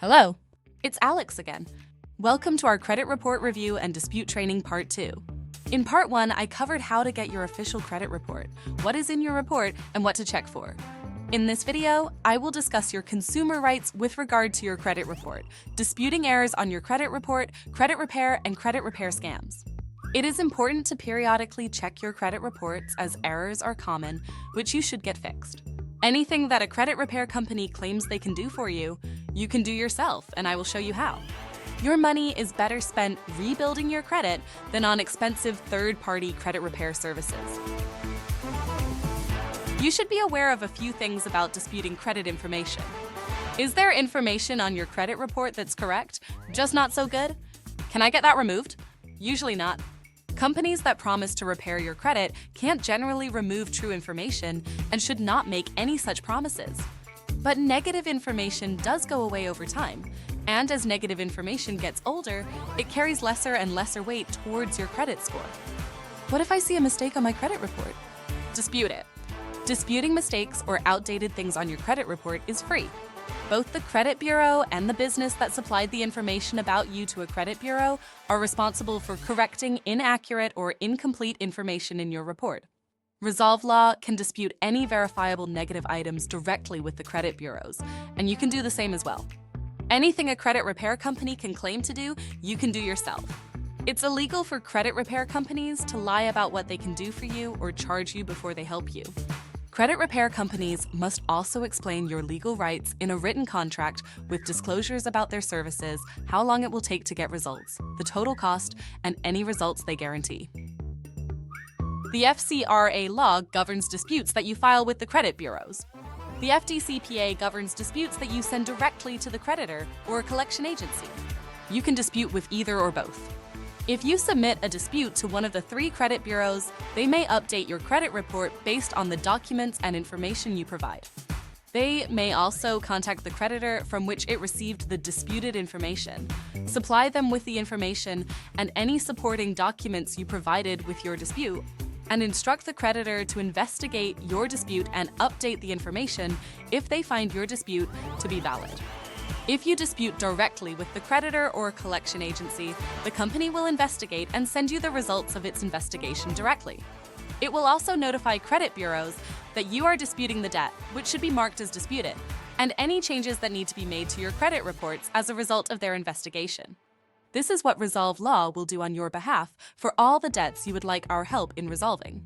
Hello, it's Alex again. Welcome to our credit report review and dispute training part 2. In part 1, I covered how to get your official credit report, what is in your report, and what to check for. In this video, I will discuss your consumer rights with regard to your credit report, disputing errors on your credit report, credit repair, and credit repair scams. It is important to periodically check your credit reports as errors are common, which you should get fixed. Anything that a credit repair company claims they can do for you, you can do yourself, and I will show you how. Your money is better spent rebuilding your credit than on expensive third-party credit repair services. You should be aware of a few things about disputing credit information. Is there information on your credit report that's correct, just not so good? Can I get that removed? Usually not. Companies that promise to repair your credit can't generally remove true information and should not make any such promises. But negative information does go away over time, and as negative information gets older, it carries lesser and lesser weight towards your credit score. What if I see a mistake on my credit report? Dispute it. Disputing mistakes or outdated things on your credit report is free. Both the credit bureau and the business that supplied the information about you to a credit bureau are responsible for correcting inaccurate or incomplete information in your report. Resolve Law can dispute any verifiable negative items directly with the credit bureaus, and you can do the same as well. Anything a credit repair company can claim to do, you can do yourself. It's illegal for credit repair companies to lie about what they can do for you or charge you before they help you. Credit repair companies must also explain your legal rights in a written contract with disclosures about their services, how long it will take to get results, the total cost, and any results they guarantee. The FCRA law governs disputes that you file with the credit bureaus. The FDCPA governs disputes that you send directly to the creditor or a collection agency. You can dispute with either or both. If you submit a dispute to one of the 3 credit bureaus, they may update your credit report based on the documents and information you provide. They may also contact the creditor from which it received the disputed information, supply them with the information and any supporting documents you provided with your dispute, and instruct the creditor to investigate your dispute and update the information if they find your dispute to be valid. If you dispute directly with the creditor or collection agency, the company will investigate and send you the results of its investigation directly. It will also notify credit bureaus that you are disputing the debt, which should be marked as disputed, and any changes that need to be made to your credit reports as a result of their investigation. This is what Resolve Law will do on your behalf for all the debts you would like our help in resolving.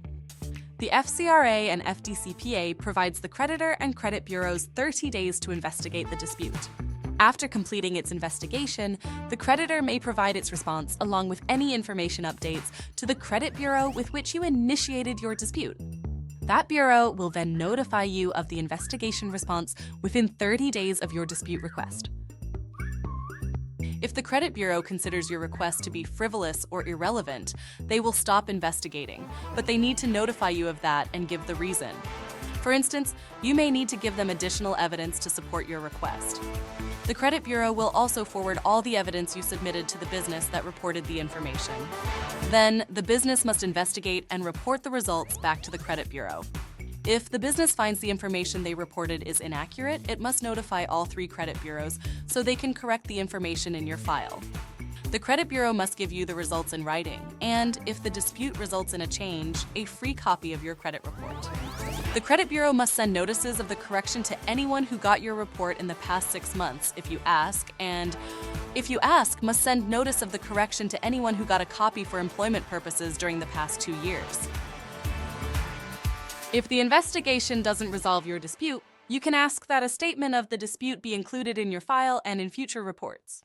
The FCRA and FDCPA provides the creditor and credit bureaus 30 days to investigate the dispute. After completing its investigation, the creditor may provide its response along with any information updates to the credit bureau with which you initiated your dispute. That bureau will then notify you of the investigation response within 30 days of your dispute request. If the credit bureau considers your request to be frivolous or irrelevant, they will stop investigating, but they need to notify you of that and give the reason. For instance, you may need to give them additional evidence to support your request. The credit bureau will also forward all the evidence you submitted to the business that reported the information. Then, the business must investigate and report the results back to the credit bureau. If the business finds the information they reported is inaccurate, it must notify all 3 credit bureaus so they can correct the information in your file. The credit bureau must give you the results in writing, and if the dispute results in a change, a free copy of your credit report. The credit bureau must send notices of the correction to anyone who got your report in the past 6 months if you ask, and if you ask, must send notice of the correction to anyone who got a copy for employment purposes during the past 2 years. If the investigation doesn't resolve your dispute, you can ask that a statement of the dispute be included in your file and in future reports.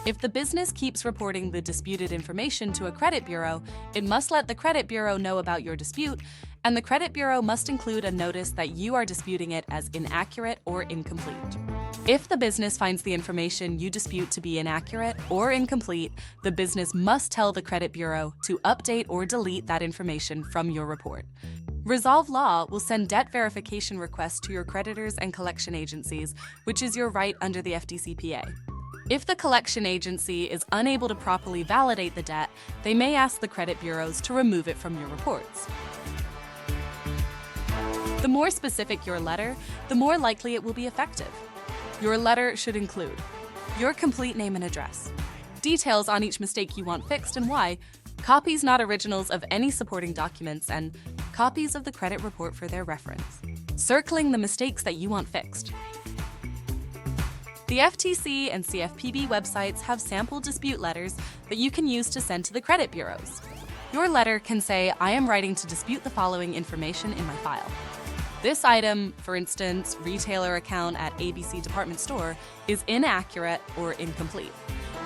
If the business keeps reporting the disputed information to a credit bureau, it must let the credit bureau know about your dispute, and the credit bureau must include a notice that you are disputing it as inaccurate or incomplete. If the business finds the information you dispute to be inaccurate or incomplete, the business must tell the credit bureau to update or delete that information from your report. Resolve Law will send debt verification requests to your creditors and collection agencies, which is your right under the FDCPA. If the collection agency is unable to properly validate the debt, they may ask the credit bureaus to remove it from your reports. The more specific your letter, the more likely it will be effective. Your letter should include your complete name and address, details on each mistake you want fixed and why, copies not originals of any supporting documents, and copies of the credit report for their reference, circling the mistakes that you want fixed. The FTC and CFPB websites have sample dispute letters that you can use to send to the credit bureaus. Your letter can say, I am writing to dispute the following information in my file. This item, for instance, retailer account at ABC department store, is inaccurate or incomplete.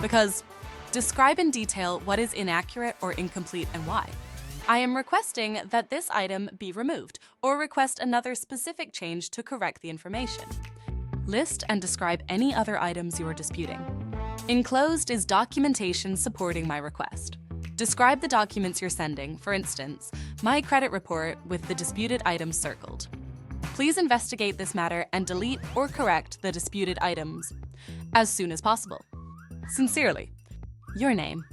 Because describe in detail what is inaccurate or incomplete and why. I am requesting that this item be removed, or request another specific change to correct the information. List and describe any other items you are disputing. Enclosed is documentation supporting my request. Describe the documents you're sending, for instance, my credit report with the disputed items circled. Please investigate this matter and delete or correct the disputed items as soon as possible. Sincerely, your name.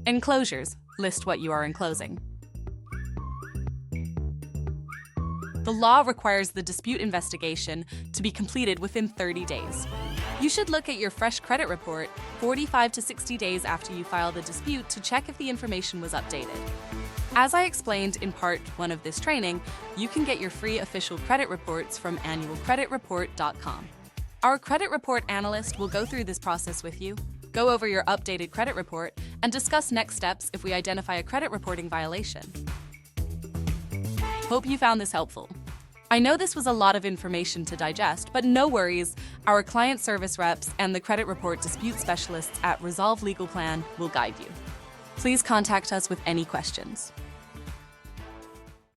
Enclosures, list what you are enclosing. The law requires the dispute investigation to be completed within 30 days. You should look at your fresh credit report 45 to 60 days after you file the dispute to check if the information was updated. As I explained in part 1 of this training, you can get your free official credit reports from annualcreditreport.com. Our credit report analyst will go through this process with you, go over your updated credit report, and discuss next steps if we identify a credit reporting violation. Hope you found this helpful. I know this was a lot of information to digest, but no worries. Our client service reps and the credit report dispute specialists at Resolve Legal Plan will guide you. Please contact us with any questions.